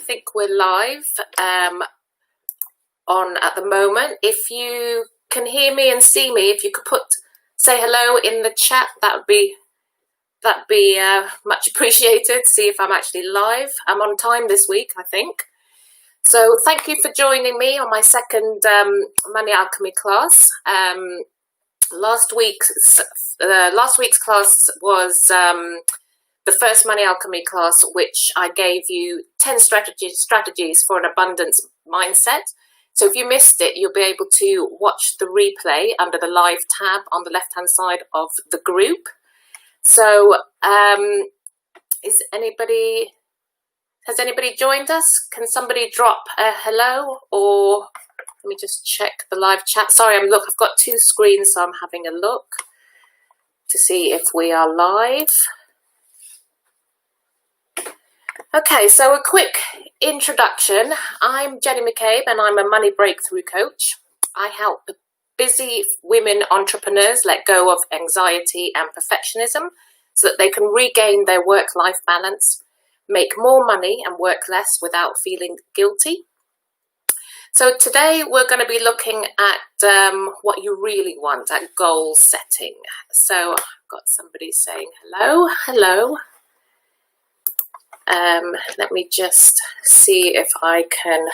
think we're live on at the moment. If you can hear me and see me, if you could say hello in the chat, that'd be much appreciated. See if I'm actually live. I'm on time this week, I think. So thank you for joining me on my second Money Alchemy class. Last week's class was the first Money Alchemy class, which I gave you 10 strategies for an abundance mindset. So if you missed it, you'll be able to watch the replay under the live tab on the left-hand side of the group. So has anybody joined us? Can somebody drop a hello, or let me just check the live chat. Sorry, I've got two screens, so I'm having a look to see if we are live. Okay, so a quick introduction. I'm Jenny McCabe and I'm a money breakthrough coach. I help busy women entrepreneurs let go of anxiety and perfectionism so that they can regain their work-life balance, make more money and work less without feeling guilty. So today we're going to be looking at what you really want, at goal setting. So I've got somebody saying hello. Let me just see if I can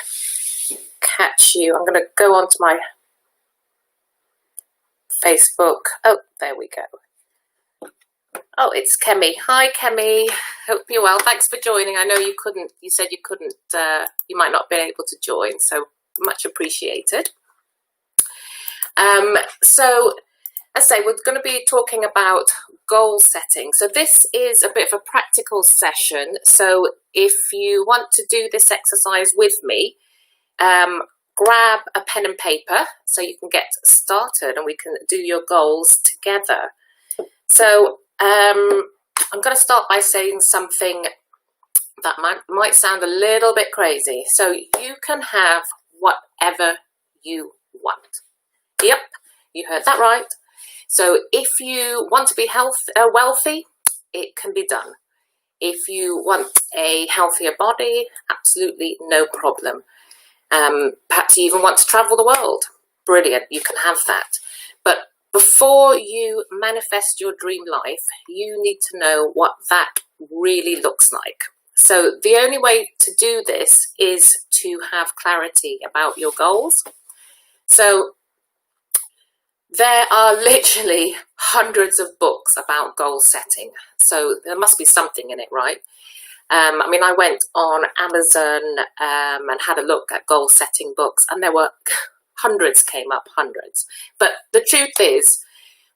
catch you. I'm going to go onto my Facebook. Oh, there we go. Oh, it's Kemi. Hi, Kemi. Hope you're well. Thanks for joining. I know you said you couldn't, you might not be able to join, so much appreciated. So, as I say, we're going to be talking about goal setting. So this is a bit of a practical session. So if you want to do this exercise with me, grab a pen and paper so you can get started and we can do your goals together. So I'm going to start by saying something that might sound a little bit crazy. So you can have whatever you want. Yep, you heard that right. So if you want to be wealthy, it can be done. If you want a healthier body, absolutely no problem. Perhaps you even want to travel the world. Brilliant, you can have that. But before you manifest your dream life, you need to know what that really looks like. So the only way to do this is to have clarity about your goals. So there are literally hundreds of books about goal setting. So there must be something in it, right? I mean, I went on Amazon and had a look at goal setting books, and there were hundreds came up, hundreds. But the truth is,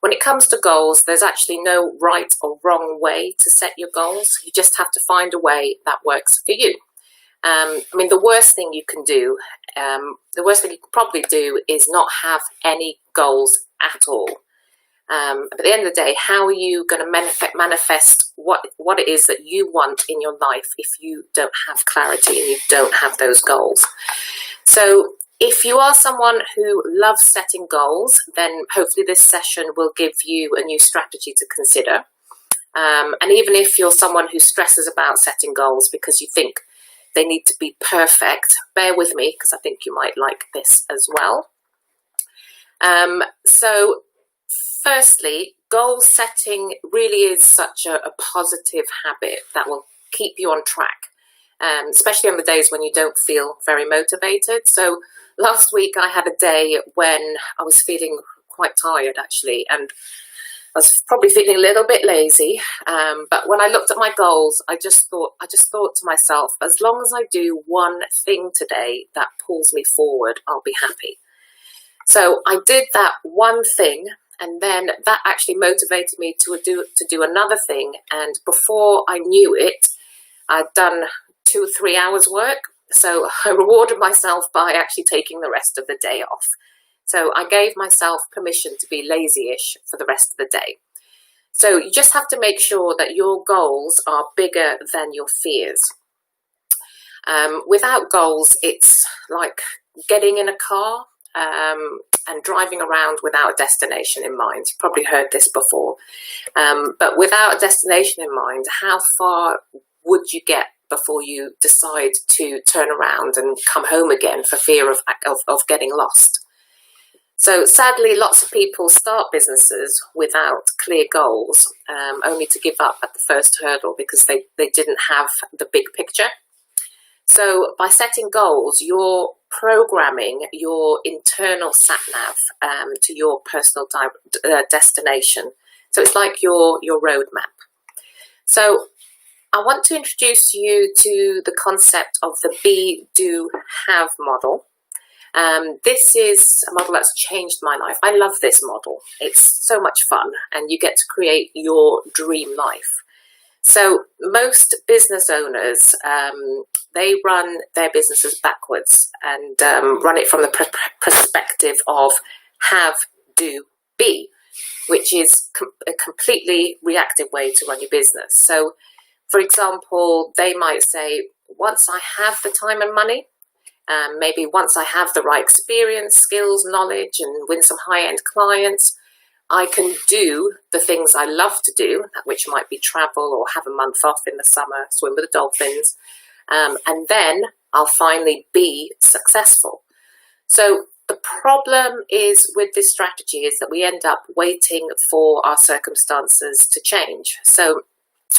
when it comes to goals, there's actually no right or wrong way to set your goals. You just have to find a way that works for you. I mean, the worst thing you can probably do is not have any goals at all. At the end of the day, how are you going to manifest what it is that you want in your life if you don't have clarity and you don't have those goals? So if you are someone who loves setting goals, then hopefully this session will give you a new strategy to consider. And even if you're someone who stresses about setting goals because you think they need to be perfect, bear with me because I think you might like this as well. So firstly, goal setting really is such a positive habit that will keep you on track, especially on the days when you don't feel very motivated. So last week I had a day when I was feeling quite tired actually, and I was probably feeling a little bit lazy, but when I looked at my goals, I just thought to myself, as long as I do one thing today that pulls me forward, I'll be happy. So I did that one thing, and then that actually motivated me to do another thing. And before I knew it, I'd done 2 or 3 hours work. So I rewarded myself by actually taking the rest of the day off. So I gave myself permission to be lazy-ish for the rest of the day. So you just have to make sure that your goals are bigger than your fears. Without goals, it's like getting in a car and driving around without a destination in mind. You've probably heard this before. But without a destination in mind, how far would you get before you decide to turn around and come home again for fear of getting lost. So sadly, lots of people start businesses without clear goals, only to give up at the first hurdle because they didn't have the big picture. So by setting goals, you're programming your internal sat-nav to your personal destination. So it's like your roadmap. So I want to introduce you to the concept of the be, do, have model. This is a model that's changed my life. I love this model. It's so much fun, and you get to create your dream life. So most business owners, they run their businesses backwards and run it from the perspective of have, do, be, which is a completely reactive way to run your business. So, for example, they might say, once I have the time and money, maybe once I have the right experience, skills, knowledge, and win some high-end clients, I can do the things I love to do, which might be travel or have a month off in the summer, swim with the dolphins, and then I'll finally be successful. So the problem is with this strategy is that we end up waiting for our circumstances to change. So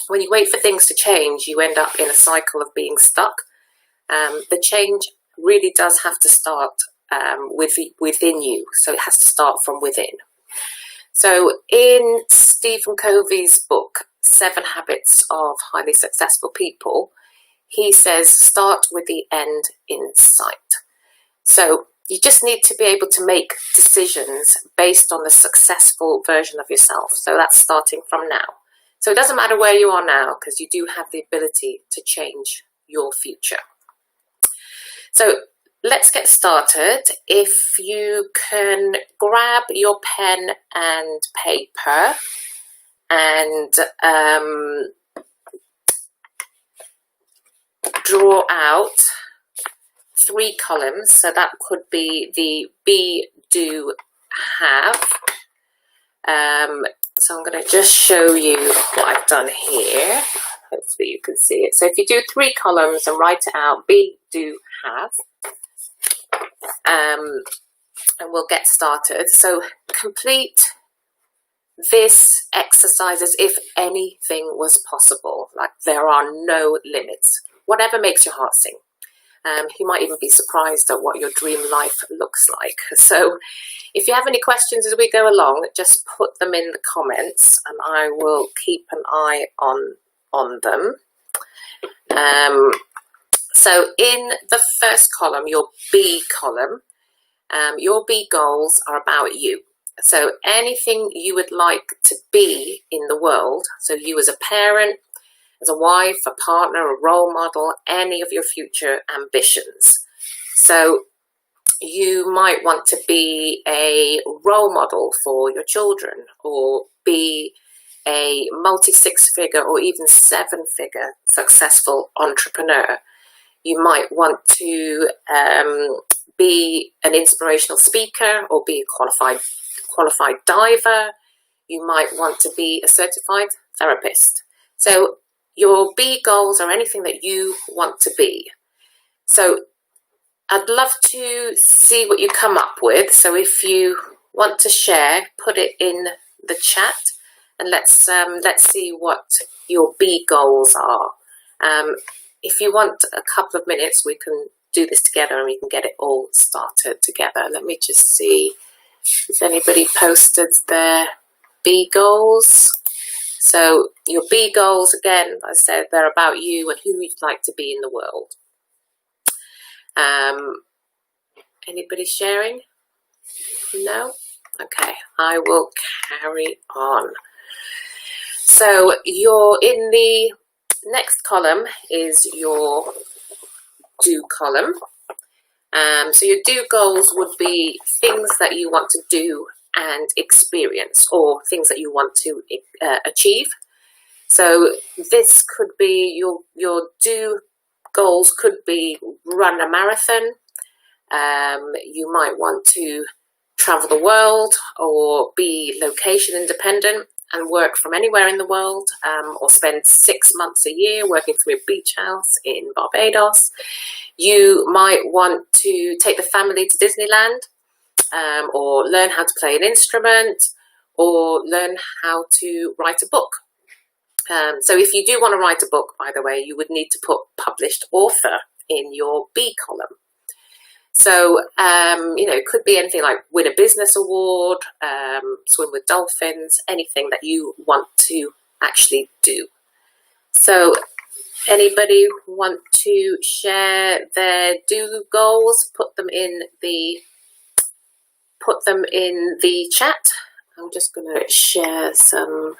when you wait for things to change, you end up in a cycle of being stuck. The change really does have to start within you. So it has to start from within. So in Stephen Covey's book, 7 Habits of Highly Successful People, he says, start with the end in sight. So you just need to be able to make decisions based on the successful version of yourself. So that's starting from now. So it doesn't matter where you are now, because you do have the ability to change your future. So let's get started. If you can grab your pen and paper and draw out 3 columns. So that could be the be, do, have. So I'm going to just show you what I've done here. Hopefully you can see it. So if you do 3 columns and write it out, be, do, have. And we'll get started. So complete this exercise as if anything was possible. Like there are no limits. Whatever makes your heart sing. You might even be surprised at what your dream life looks like. So if you have any questions as we go along, just put them in the comments and I will keep an eye on them. So in the first column, your B column, your B goals are about you. So anything you would like to be in the world, so you as a parent, as a wife, a partner, a role model, any of your future ambitions. So you might want to be a role model for your children, or be a multi-6-figure or even 7-figure successful entrepreneur. You might want to be an inspirational speaker or be a qualified diver. You might want to be a certified therapist. So your B goals are anything that you want to be. So I'd love to see what you come up with. So if you want to share, put it in the chat and let's see what your B goals are. If you want a couple of minutes, we can do this together and we can get it all started together. Let me just see if anybody posted their B goals. So your B goals, again, I said, they're about you and who you'd like to be in the world. Anybody sharing? No? Okay, I will carry on. So you're in the next column is your do column. So your do goals would be things that you want to do and experience, or things that you want to achieve. So this could be your do goals could be run a marathon. You might want to travel the world or be location independent. and work from anywhere in the world, or spend 6 months a year working through a beach house in Barbados. You might want to take the family to Disneyland, or learn how to play an instrument, or learn how to write a book. So if you do want to write a book, by the way, you would need to put published author in your B column. So, it could be anything like win a business award, swim with dolphins, anything that you want to actually do. So anybody want to share their do goals? Put them in the chat. I'm just going to share some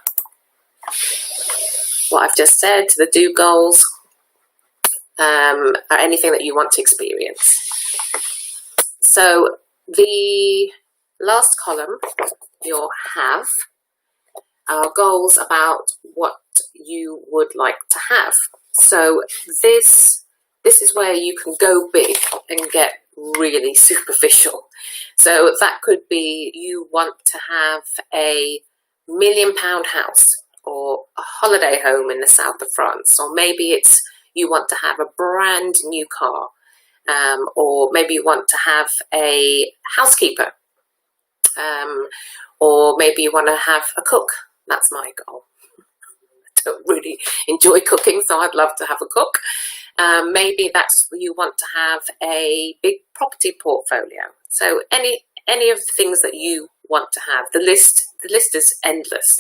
what I've just said, the do goals, or anything that you want to experience. So the last column, you'll have our goals about what you would like to have. So this is where you can go big and get really superficial. So that could be you want to have a £1 million house, or a holiday home in the south of France, or maybe it's you want to have a brand new car, or maybe you want to have a housekeeper, or maybe you want to have a cook. That's my goal. I don't really enjoy cooking, so I'd love to have a cook. Maybe that's you want to have a big property portfolio. So any of the things that you want to have. The list is endless.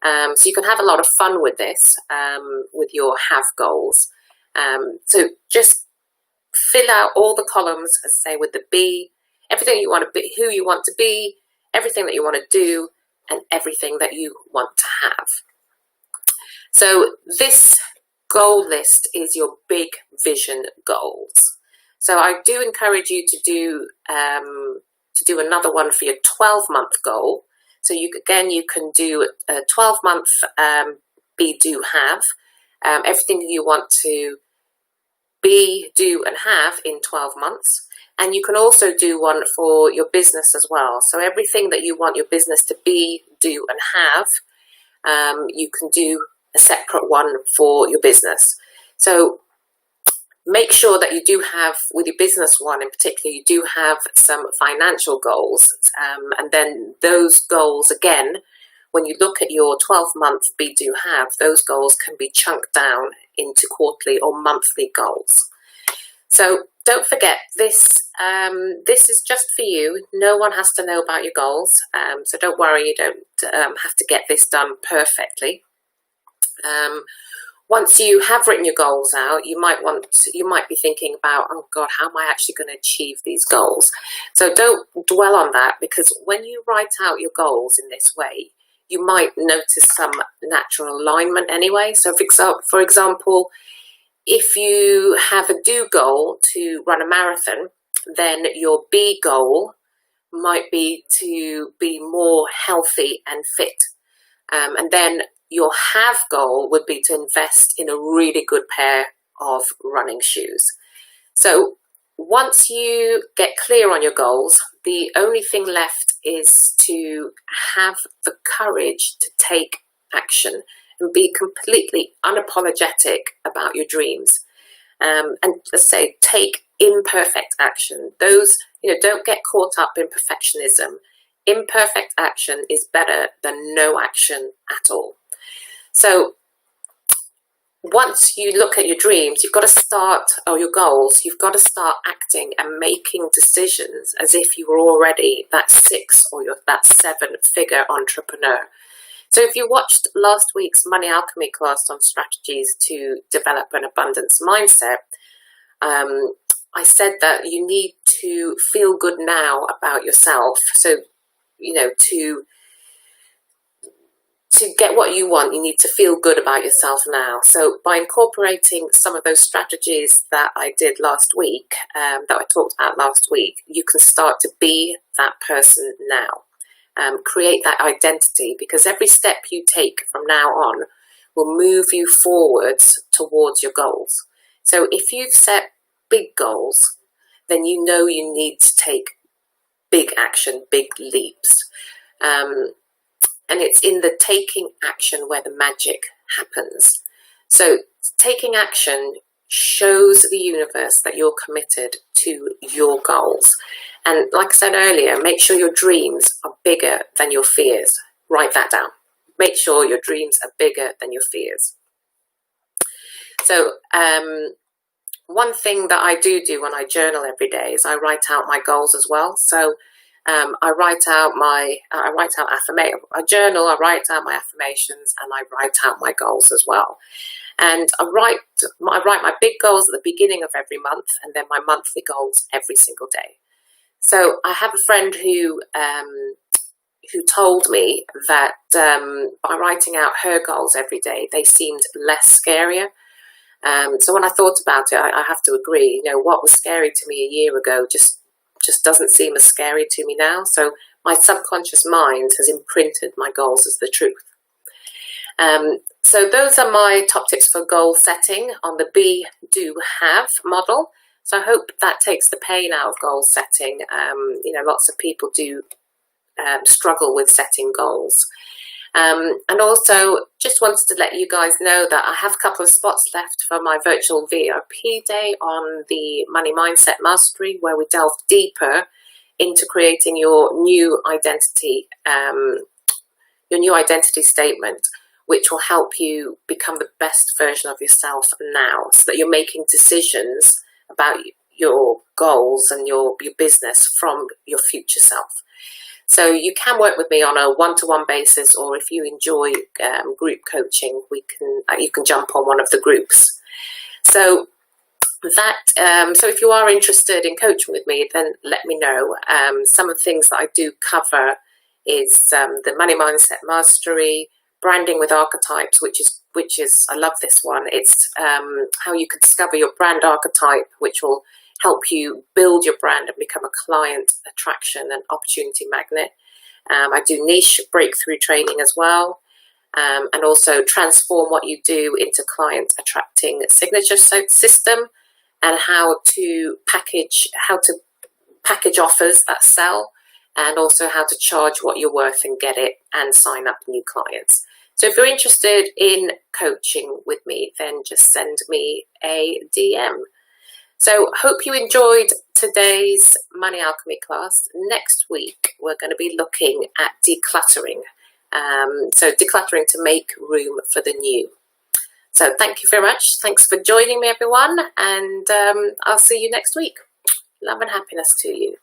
So you can have a lot of fun with this, with your have goals. So just fill out all the columns, as say with the B, everything you want to be, who you want to be, everything that you want to do, and everything that you want to have. So this goal list is your big vision goals. So I do encourage you to do another one for your 12-month goal. So you can do a 12-month be, do, have, everything you want to be, do, and have in 12 months. And you can also do one for your business as well. So everything that you want your business to be, do, and have, you can do a separate one for your business. So make sure that you do have, with your business one in particular, you do have some financial goals. And then those goals, again, when you look at your 12-month be, do, have, those goals can be chunked down into quarterly or monthly goals. So don't forget, this is just for you. No one has to know about your goals. So don't worry, you don't have to get this done perfectly. Once you have written your goals out, you might be thinking about, oh God, how am I actually going to achieve these goals? So don't dwell on that, because when you write out your goals in this way, you might notice some natural alignment anyway. So for example, if you have a do goal to run a marathon, then your be goal might be to be more healthy and fit. And then your have goal would be to invest in a really good pair of running shoes. So once you get clear on your goals, the only thing left is to have the courage to take action and be completely unapologetic about your dreams. And let's say, take imperfect action. Those, don't get caught up in perfectionism. Imperfect action is better than no action at all. So once you look at your dreams, you've got to start, or your goals, you've got to start acting and making decisions as if you were already that 6 or that 7-figure entrepreneur. So if you watched last week's Money Alchemy class on strategies to develop an abundance mindset, I said that you need to feel good now about yourself. So, to get what you want, you need to feel good about yourself now. So by incorporating some of those strategies that I did last week, that I talked about last week, you can start to be that person now. Create that identity, because every step you take from now on will move you forwards towards your goals. So if you've set big goals, then you know you need to take big action, big leaps. and it's in the taking action where the magic happens. So taking action shows the universe that you're committed to your goals. And like I said earlier, make sure your dreams are bigger than your fears. Write that down. Make sure your dreams are bigger than your fears. So one thing that I do when I journal every day is I write out my goals as well. So I write out affirmation. I journal, I write out my affirmations, and I write out my goals as well. And I write my big goals at the beginning of every month, and then my monthly goals every single day. So I have a friend who told me that by writing out her goals every day, they seemed less scarier. So when I thought about it, I have to agree. You know, what was scary to me a year ago just doesn't seem as scary to me now. So my subconscious mind has imprinted my goals as the truth. So those are my top tips for goal setting on the be, do, have model. So I hope that takes the pain out of goal setting. You know, lots of people do struggle with setting goals. And also just wanted to let you guys know that I have a couple of spots left for my virtual VIP day on the Money Mindset Mastery, where we delve deeper into creating your new identity statement, which will help you become the best version of yourself now, so that you're making decisions about your goals and your business from your future self. So you can work with me on a one-to-one basis, or if you enjoy group coaching, you can jump on one of the groups. So so if you are interested in coaching with me, then let me know. Some of the things that I do cover is the Money Mindset Mastery, branding with archetypes, which is I love this one. It's how you can discover your brand archetype, which will help you build your brand and become a client attraction and opportunity magnet. I do niche breakthrough training as well, and also transform what you do into client attracting signature system, and how to package offers that sell, and also how to charge what you're worth and get it and sign up new clients. So if you're interested in coaching with me, then just send me a DM. So hope you enjoyed today's Money Alchemy class. Next week, we're going to be looking at decluttering. So decluttering to make room for the new. So thank you very much. Thanks for joining me, everyone. And I'll see you next week. Love and happiness to you.